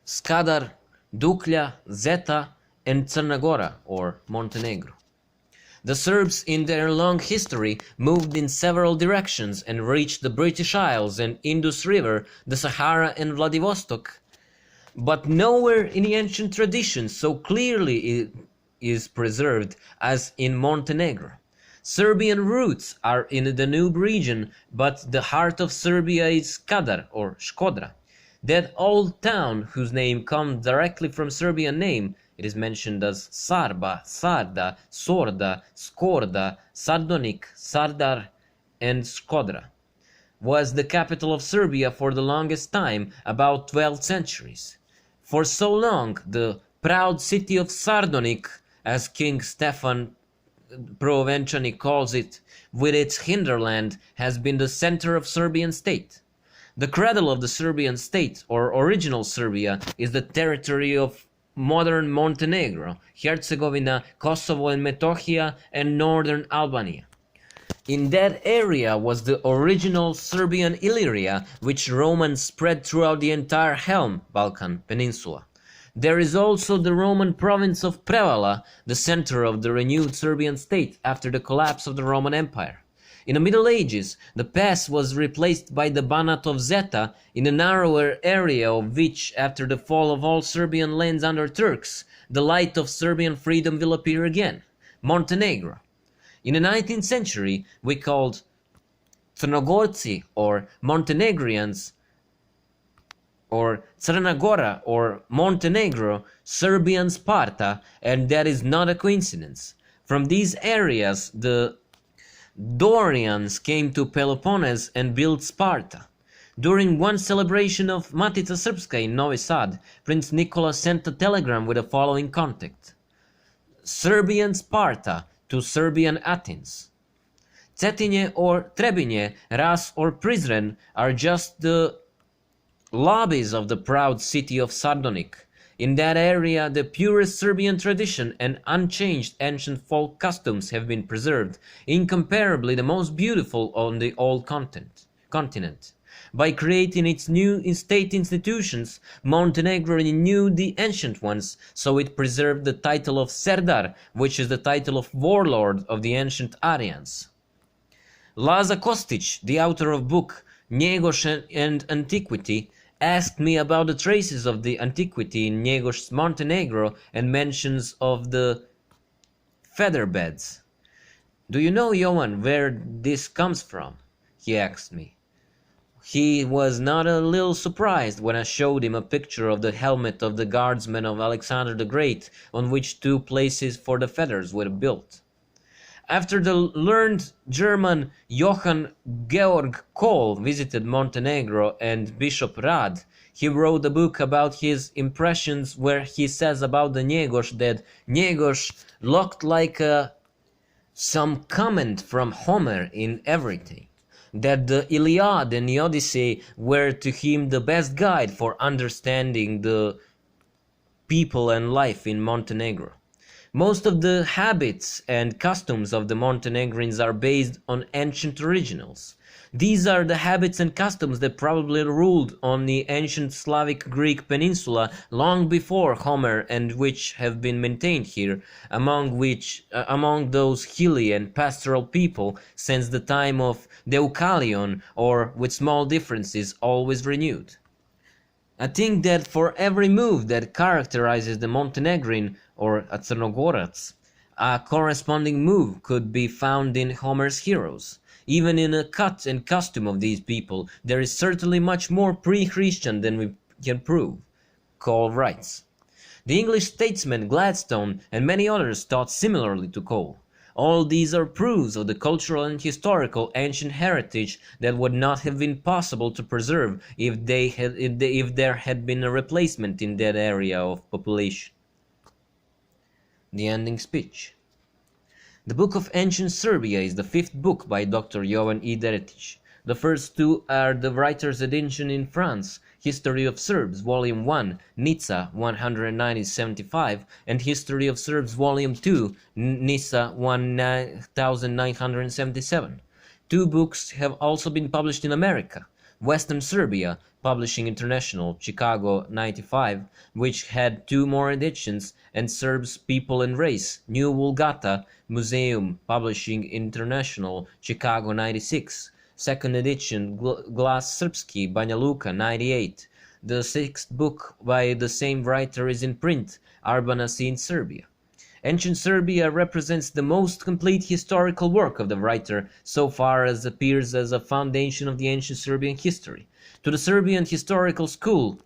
Skadar, Duklja, Zeta, and Crna Gora, or Montenegro. The Serbs in their long history moved in several directions and reached the British Isles and Indus River, the Sahara and Vladivostok, but nowhere in the ancient tradition so clearly it is preserved as in Montenegro. Serbian roots are in the Danube region, but the heart of Serbia is Skadar or Shkodra. That old town whose name comes directly from Serbian name, it is mentioned as Sarba, Sarda, Sorda, Skorda, Sardonik, Sardar, and Shkodra, was the capital of Serbia for the longest time, about 12 centuries. For so long, the proud city of Sardonik, as King Stefan Provenčani calls it, with its hinterland, has been the center of Serbian state. The cradle of the Serbian state, or original Serbia, is the territory of modern Montenegro, Herzegovina, Kosovo and Metohija, and northern Albania. In that area was the original Serbian Illyria, which Romans spread throughout the entire Helm, Balkan peninsula. There is also the Roman province of Prevala, the center of the renewed Serbian state after the collapse of the Roman Empire. In the Middle Ages, the pass was replaced by the Banat of Zeta, in a narrower area of which, after the fall of all Serbian lands under Turks, the light of Serbian freedom will appear again, Montenegro. In the 19th century, we called Crnogorci or Montenegrians or Crna Gora or Montenegro Serbian Sparta, and that is not a coincidence. From these areas, the Dorians came to Peloponnese and built Sparta. During one celebration of Matica Srpska in Novi Sad, Prince Nikola sent a telegram with the following context: Serbian Sparta to Serbian Athens. Cetinje or Trebinje, Ras or Prizren are just the lobbies of the proud city of Sardonik. In that area, the purest Serbian tradition and unchanged ancient folk customs have been preserved, incomparably the most beautiful on the old continent. By creating its new state institutions, Montenegro renewed the ancient ones, so it preserved the title of Serdar, which is the title of warlord of the ancient Aryans. Laza Kostić, the author of book Njegoš and Antiquity, asked me about the traces of the antiquity in Njegoš's Montenegro and mentions of the feather beds. Do you know, Jovan, where this comes from? He asked me. He was not a little surprised when I showed him a picture of the helmet of the guardsman of Alexander the Great, on which two places for the feathers were built. After the learned German Johann Georg Kohl visited Montenegro and Bishop Rad, he wrote a book about his impressions where he says about the Njegoš that Njegoš looked like some comment from Homer in everything, that the Iliad and the Odyssey were to him the best guide for understanding the people and life in Montenegro. Most of the habits and customs of the Montenegrins are based on ancient originals. These are the habits and customs that probably ruled on the ancient Slavic Greek peninsula long before Homer and which have been maintained here, among those hilly and pastoral people since the time of Deucalion, or with small differences always renewed. I think that for every move that characterizes the Montenegrin or a Crnogorac, a corresponding move could be found in Homer's heroes. Even in the cut and costume of these people, there is certainly much more pre-Christian than we can prove, Cole writes. The English statesman Gladstone and many others thought similarly to Cole. All these are proofs of the cultural and historical ancient heritage that would not have been possible to preserve if there had been a replacement in that area of population. The ending speech. The Book of Ancient Serbia is the fifth book by Dr. Jovan E. Deretic. The first two are the writer's edition in France, History of Serbs, Volume 1, Nizza, 19075, and History of Serbs, Volume 2, Nizza, 1977. Two books have also been published in America. Western Serbia, Publishing International, Chicago 95, which had 2 more editions, and Serbs, People and Race, New Vulgata, Museum, Publishing International, Chicago 96, second edition, Glas Srpski, Banja Luka 98. The 6th book by the same writer is in print, Arbanasi in Serbia. Ancient Serbia represents the most complete historical work of the writer so far as appears as a foundation of the ancient Serbian history. To the Serbian historical school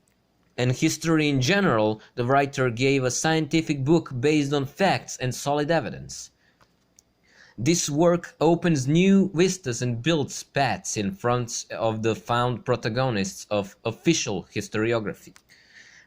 and history in general, the writer gave a scientific book based on facts and solid evidence. This work opens new vistas and builds paths in front of the found protagonists of official historiography.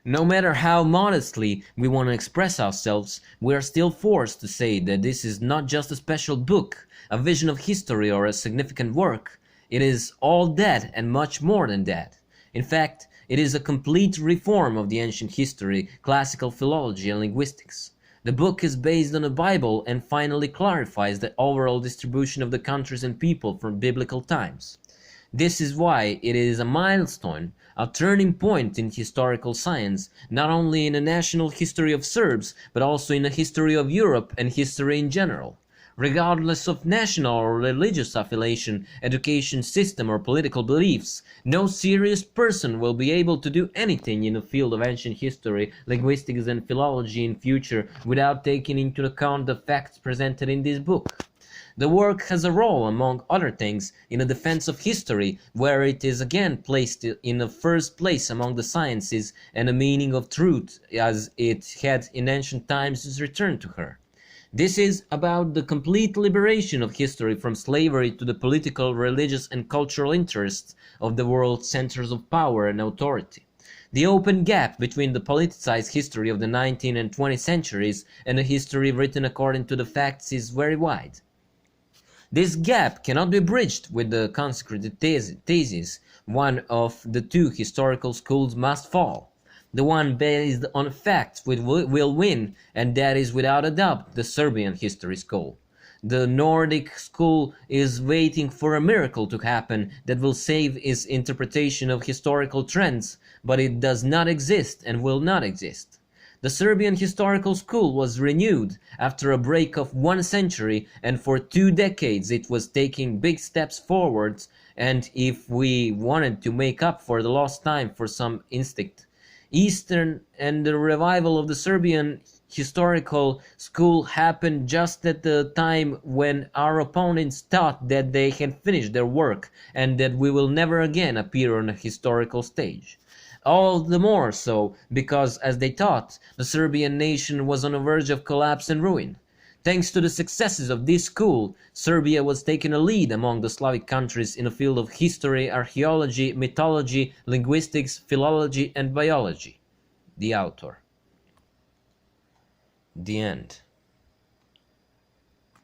No matter how modestly we want to express ourselves, we are still forced to say that this is not just a special book, a vision of history, or a significant work. It is all that and much more than that. In fact, it is a complete reform of the ancient history, classical philology, and linguistics. The book is based on the Bible and finally clarifies the overall distribution of the countries and people from biblical times. This is why it is a milestone, a turning point in historical science, not only in the national history of Serbs, but also in the history of Europe and history in general. Regardless of national or religious affiliation, education system, or political beliefs, no serious person will be able to do anything in the field of ancient history, linguistics, and philology in future without taking into account the facts presented in this book. The work has a role, among other things, in the defense of history, where it is again placed in the first place among the sciences, and the meaning of truth, as it had in ancient times, is returned to her. This is about the complete liberation of history from slavery to the political, religious, and cultural interests of the world's centers of power and authority. The open gap between the politicized history of the 19th and 20th centuries and the history written according to the facts is very wide. This gap cannot be bridged with the consecrated thesis. One of the 2 historical schools must fall. The one based on facts will win, and that is without a doubt the Serbian history school. The Nordic school is waiting for a miracle to happen that will save its interpretation of historical trends, but it does not exist and will not exist. The Serbian historical school was renewed after a break of 1 century, and for 2 decades it was taking big steps forwards, and if we wanted to make up for the lost time for some instinct, Eastern and the revival of the Serbian historical school happened just at the time when our opponents thought that they had finished their work and that we will never again appear on a historical stage. All the more so because, as they thought, the Serbian nation was on the verge of collapse and ruin. Thanks to the successes of this school, Serbia was taking a lead among the Slavic countries in the field of history, archaeology, mythology, linguistics, philology, and biology. The author. The end.